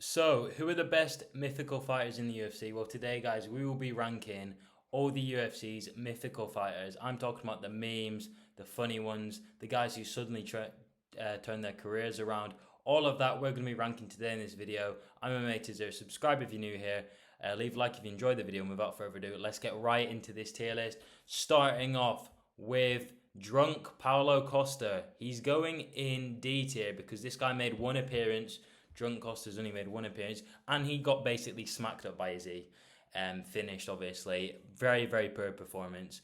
So, who are the best mythical fighters in the UFC? Well, today, guys, we will be ranking all the UFC's mythical fighters. I'm talking about the memes, the funny ones, the guys who suddenly turn their careers around. All of that we're going to be ranking today in this video. I'm a mate Tizer. Subscribe if you're new here. Leave a like if you enjoyed the video. And without further ado, let's get right into this tier list. Starting off with Drunk Paulo Costa. He's going in D tier because this guy made one appearance. Drunk Costa's only made one appearance, and he got basically smacked up by Izzy. Finished, obviously. Very, very poor performance.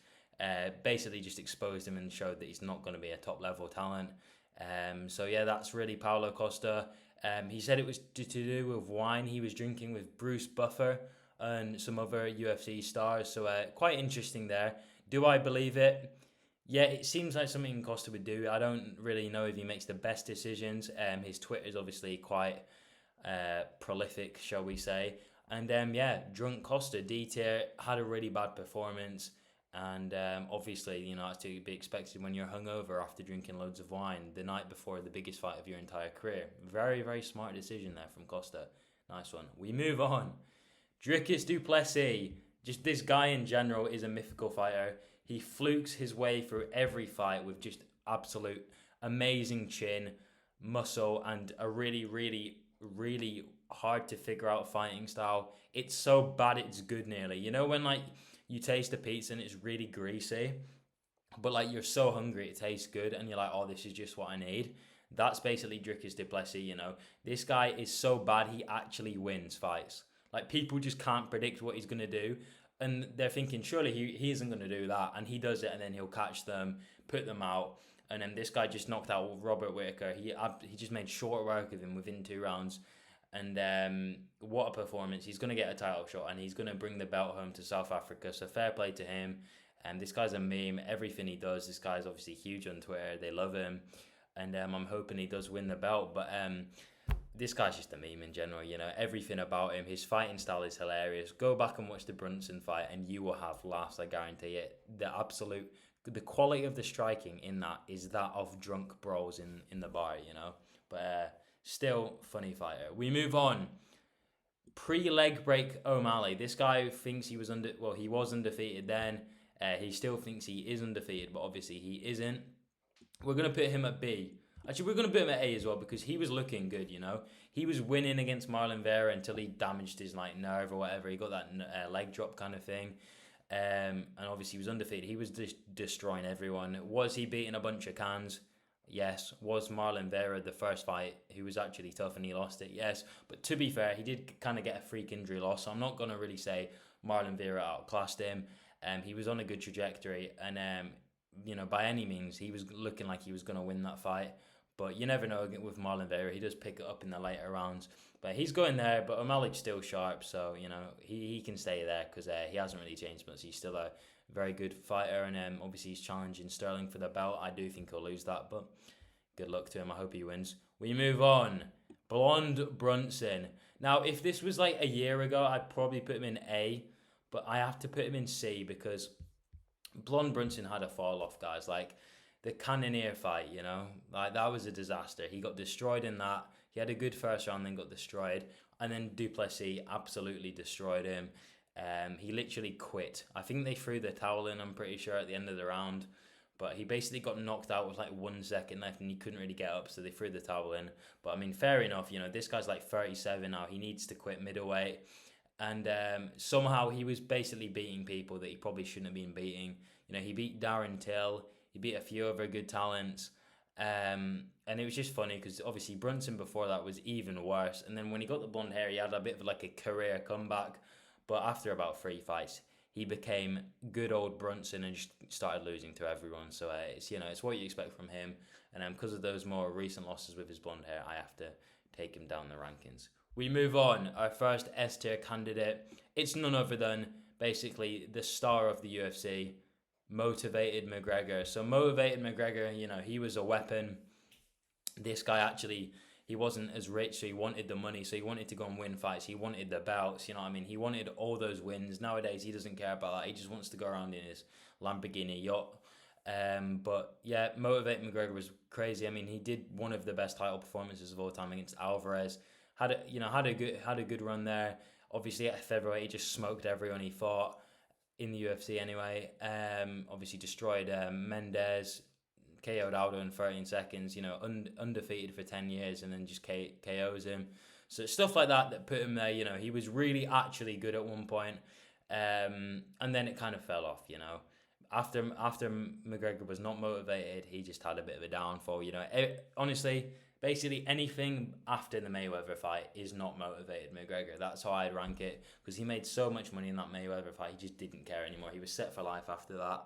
Basically just exposed him and showed that he's not going to be a top-level talent. So, yeah, that's really Paulo Costa. He said it was to do with wine he was drinking with Bruce Buffer and some other UFC stars. So, quite interesting there. Do I believe it? Yeah, it seems like something Costa would do. I don't really know if he makes the best decisions. His Twitter is obviously quite prolific, shall we say. And yeah, Drunk Costa, D tier, had a really bad performance. And obviously, that's to be expected when you're hungover after drinking loads of wine the night before the biggest fight of your entire career. Very, very smart decision there from Costa. Nice one. We move on. Dricus du Plessis. Just this guy in general is a mythical fighter. He flukes his way through every fight with just absolute amazing chin, muscle, and a really, really, really hard to figure out fighting style. It's so bad it's good nearly. You know when you taste a pizza and it's really greasy, but you're so hungry it tastes good and you're like, oh, this is just what I need. That's basically Dricus du Plessis, This guy is so bad he actually wins fights. People just can't predict what he's gonna do. And they're thinking, surely he isn't going to do that. And he does it, and then he'll catch them, put them out. And then this guy just knocked out Robert Whittaker. He just made short work of him within 2 rounds. And what a performance. He's going to get a title shot, and he's going to bring the belt home to South Africa. So fair play to him. And this guy's a meme. Everything he does, this guy's obviously huge on Twitter. They love him. And I'm hoping he does win the belt. But this guy's just a meme in general, everything about him. His fighting style is hilarious. Go back and watch the Brunson fight and you will have laughs, I guarantee it. The quality of the striking in that is that of drunk bros in the bar, But still, funny fighter. We move on. Pre-leg break O'Malley. This guy thinks he was undefeated then. He still thinks he is undefeated, but obviously he isn't. We're going to put him at B. Actually, we're going to put him at A as well because he was looking good, He was winning against Marlon Vera until he damaged his nerve or whatever. He got that leg drop kind of thing. And obviously he was undefeated. He was just destroying everyone. Was he beating a bunch of cans? Yes. Was Marlon Vera the first fight who was actually tough and he lost it? Yes. But to be fair, he did kind of get a freak injury loss. So I'm not going to really say Marlon Vera outclassed him. He was on a good trajectory. And, by any means, he was looking like he was going to win that fight. But you never know with Marlon Vera. He does pick it up in the later rounds. But he's going there, but O'Malley's still sharp. So, he can stay there because he hasn't really changed much. He's still a very good fighter. And obviously he's challenging Sterling for the belt. I do think he'll lose that, but good luck to him. I hope he wins. We move on. Blonde Brunson. Now, if this was a year ago, I'd probably put him in A. But I have to put him in C because Blonde Brunson had a fall off, guys. The Cannonier fight, that was a disaster. He got destroyed in that. He had a good first round, then got destroyed. And then du Plessis absolutely destroyed him. He literally quit. I think they threw the towel in, I'm pretty sure, at the end of the round. But he basically got knocked out with 1 second left and he couldn't really get up, so they threw the towel in. But, fair enough. This guy's 37 now. He needs to quit middleweight. And somehow he was basically beating people that he probably shouldn't have been beating. He beat Darren Till. He beat a few other good talents. And it was just funny because obviously Brunson before that was even worse. And then when he got the blonde hair, he had a bit of a career comeback. But after about 3 fights, he became good old Brunson and just started losing to everyone. So it's what you expect from him. And because of those more recent losses with his blonde hair, I have to take him down the rankings. We move on. Our first S tier candidate. It's none other than basically the star of the UFC. Motivated McGregor. So Motivated McGregor, he was a weapon. This guy actually, he wasn't as rich, so he wanted the money, so he wanted to go and win fights. He wanted the belts, He wanted all those wins. Nowadays, he doesn't care about that. He just wants to go around in his Lamborghini yacht. But yeah, Motivated McGregor was crazy. He did one of the best title performances of all time against Alvarez. had a good run there. Obviously at featherweight, he just smoked everyone he fought in the UFC anyway. Obviously destroyed Mendez, KO'd Aldo in 13 seconds. Undefeated for 10 years, and then just KOs him. So stuff like that put him there. He was really actually good at one point, and then it kind of fell off. After McGregor was not motivated, he just had a bit of a downfall. Honestly, basically anything after the Mayweather fight is not motivated McGregor. That's how I'd rank it, because he made so much money in that Mayweather fight, he just didn't care anymore. He was set for life after that.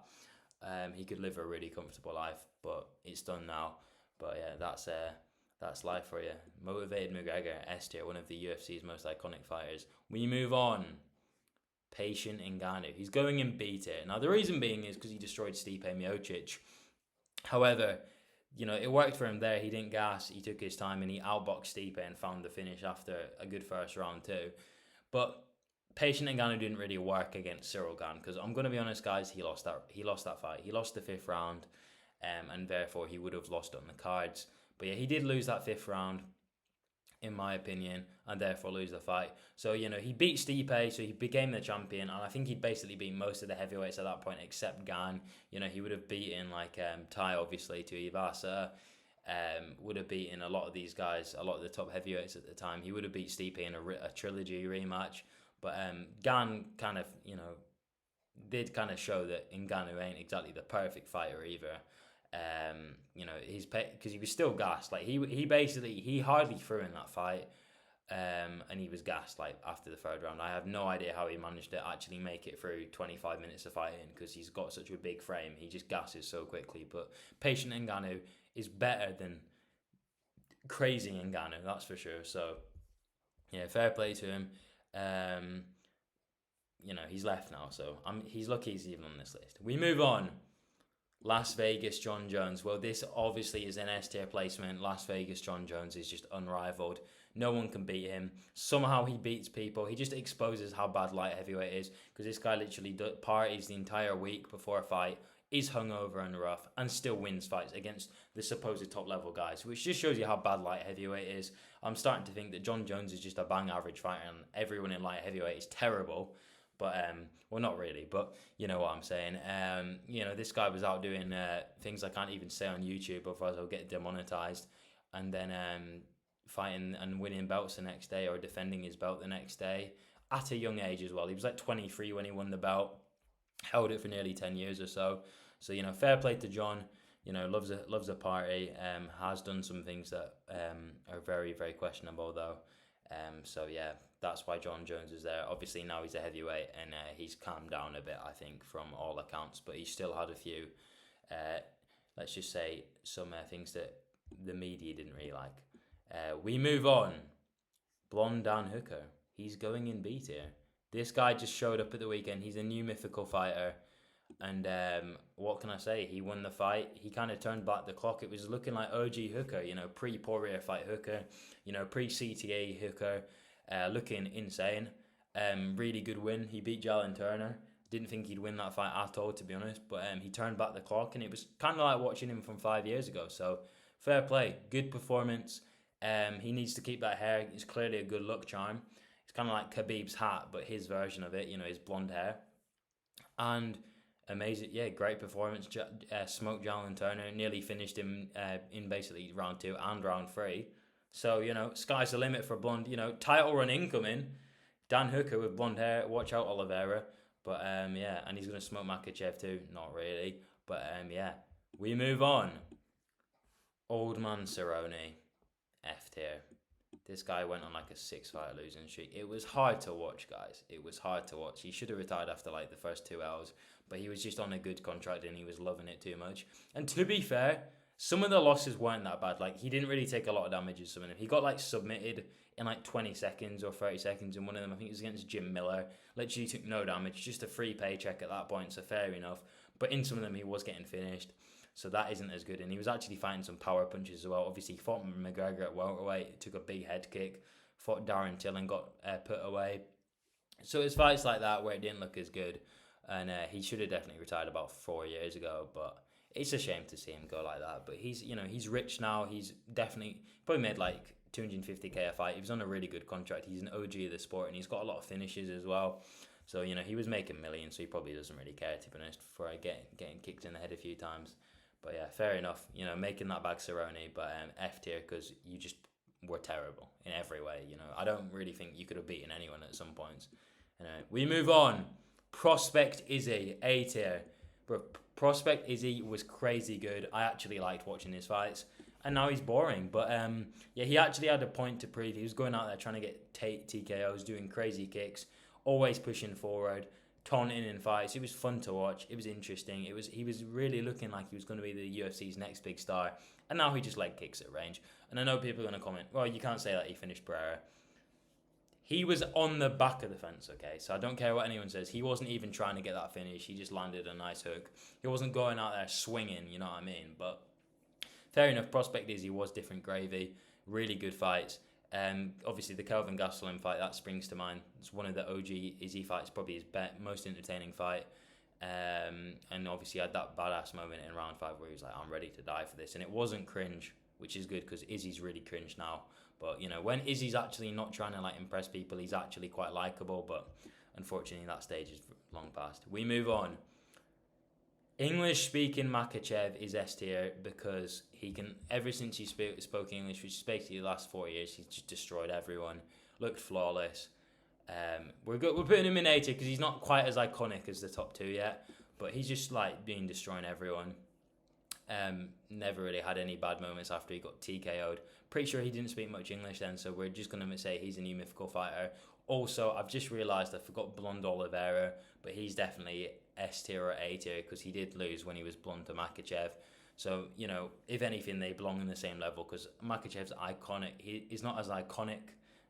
He could live a really comfortable life, but it's done now. But yeah, that's life for you. Motivated McGregor, S tier, one of the UFC's most iconic fighters. We move on. Patient Ngannou. He's going in B tier. Now, the reason being is because he destroyed Stipe Miocic. However, it worked for him there. He didn't gas. He took his time and he outboxed Stipe and found the finish after a good first round too. But Patient Ngannou didn't really work against Cyril Gane, because I'm going to be honest, guys, he lost that fight. He lost the fifth round, and therefore he would have lost on the cards. But yeah, he did lose that fifth round, in my opinion, and therefore lose the fight. So, he beat Stipe, so he became the champion, and I think he'd basically beat most of the heavyweights at that point except Gane. He would have beaten, Tai, obviously, to Ivasa, would have beaten a lot of these guys, a lot of the top heavyweights at the time. He would have beat Stipe in a trilogy rematch, but Gane kind of, did kind of show that Ngannou ain't exactly the perfect fighter either. Because he was still gassed. He hardly threw in that fight, and he was gassed after the third round. I have no idea how he managed to actually make it through 25 minutes of fighting, because he's got such a big frame. He just gasses so quickly. But Patient Ngannou is better than crazy Ngannou, that's for sure. So yeah, fair play to him. He's left now, so he's lucky he's even on this list. We move on. Las Vegas John Jones. Well, this obviously is an S tier placement. Las Vegas John Jones is just unrivaled. No one can beat him. Somehow he beats people. He just exposes how bad light heavyweight is, because this guy literally parties the entire week before a fight, is hungover and rough, and still wins fights against the supposed top level guys, which just shows you how bad light heavyweight is. I'm starting to think that John Jones is just a bang average fighter, and everyone in light heavyweight is terrible. But well, not really, but you know what I'm saying. This guy was out doing things I can't even say on YouTube, otherwise I'll get demonetized. And then fighting and winning belts the next day, or defending his belt the next day at a young age as well. He was 23 when he won the belt, held it for nearly 10 years or so. So fair play to John. Loves a party. Has done some things that are very, very questionable though. So yeah, that's why John Jones is there. Obviously now he's a heavyweight, and he's calmed down a bit, I think, from all accounts. But he still had a few, let's just say, some things that the media didn't really like. We move on. Blonde Dan Hooker. He's going in B tier. This guy just showed up at the weekend. He's a new mythical fighter. And what can I say? He won the fight. He kind of turned back the clock. It was looking like OG Hooker, pre-Poirier fight Hooker, pre-CTA Hooker, looking insane. Really good win. He beat Jalen Turner. Didn't think he'd win that fight at all, to be honest. But he turned back the clock, and it was kind of like watching him from 5 years ago. So fair play. Good performance. He needs to keep that hair. It's clearly a good look charm. It's kind of like Khabib's hat, but his version of it, his blonde hair. And amazing, yeah, great performance. Smoked Jalen Turner, nearly finished him in basically round 2 and round 3. So, sky's the limit for blonde. Title run incoming. Dan Hooker with blonde hair. Watch out, Oliveira. But, yeah, and he's going to smoke Makachev too. Not really. But, yeah, we move on. Old man Cerrone. F tier. This guy went on a 6-fight losing streak. It was hard to watch, guys. It was hard to watch. He should have retired after the first 2 hours, but he was just on a good contract and he was loving it too much. And to be fair, some of the losses weren't that bad. He didn't really take a lot of damage in some of them. He got submitted in 20 seconds or 30 seconds in one of them. I think it was against Jim Miller. Literally took no damage, just a free paycheck at that point, so fair enough. But in some of them, he was getting finished. So that isn't as good. And he was actually fighting some power punches as well. Obviously, he fought McGregor at welterweight, took a big head kick, fought Darren Till and got put away. So it's fights like that where it didn't look as good. And he should have definitely retired about 4 years ago. But it's a shame to see him go like that. But he's rich now. He's definitely probably made 250k a fight. He was on a really good contract. He's an OG of the sport, and he's got a lot of finishes as well. So, you know, he was making millions, so he probably doesn't really care, to be honest, for getting kicked in the head a few times. But yeah, fair enough. You know, making that back Cerrone, but F tier, because you just were terrible in every way. You know, I don't really think you could have beaten anyone at some points. Anyway, we move on. Prospect Izzy, A tier. But Prospect Izzy was crazy good. I actually liked watching his fights. And now he's boring. But yeah, he actually had a point to prove. He was going out there trying to get TKOs, doing crazy kicks, always pushing forward, taunting in fights. It was fun to watch. It was interesting. He was really looking like he was going to be the UFC's next big star. And now he just leg kicks at range. And I know people are going to comment, well, you can't say that he finished Pereira. He was on the back of the fence, okay? So I don't care what anyone says. He wasn't even trying to get that finish. He just landed a nice hook. He wasn't going out there swinging, you know what I mean? But fair enough, Prospect Izzy was different gravy. Really good fights. Obviously, the Kelvin Gastelum fight, that springs to mind. It's one of the OG Izzy fights, probably his most entertaining fight. And obviously, had that badass moment in round 5 where he was like, I'm ready to die for this. And it wasn't cringe, which is good because Izzy's really cringe now. But, you know, when Izzy's actually not trying to, like, impress people, he's actually quite likeable. But unfortunately, that stage is long past. We move on. English-speaking Makhachev is S tier because he can, ever since he spoke English, which is basically the last 4 years, he's just destroyed everyone. Looked flawless. We're putting him in A tier because he's not quite as iconic as the top 2 yet. But he's just, like, been destroying everyone. Never really had any bad moments after he got TKO'd. Pretty sure he didn't speak much English then, so we're just going to say he's a new mythical fighter. Also, I've just realised I forgot Blonde Oliveira, but he's definitely S tier or A tier because he did lose when he was blonde to Makhachev. So, you know, if anything, they belong in the same level because Makhachev's iconic. He's not as iconic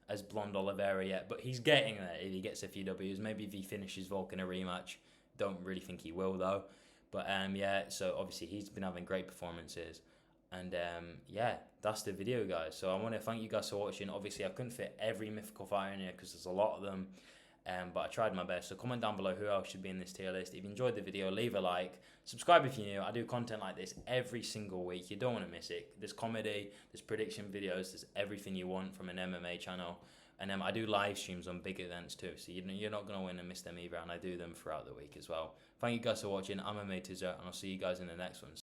as Blonde Oliveira yet, but he's getting there if he gets a few Ws. Maybe if he finishes Volk in a rematch. Don't really think he will, though. But yeah, so obviously he's been having great performances. And yeah, that's the video, guys. So I want to thank you guys for watching. Obviously, I couldn't fit every mythical fighter in here because there's a lot of them. But I tried my best. So comment down below who else should be in this tier list. If you enjoyed the video, leave a like. Subscribe if you're new. I do content like this every single week. You don't want to miss it. There's comedy, there's prediction videos, there's everything you want from an MMA channel. And I do live streams on big events too. So you're not going to win and miss them either. And I do them throughout the week as well. Thank you guys for watching. I'm Mythical, and I'll see you guys in the next one.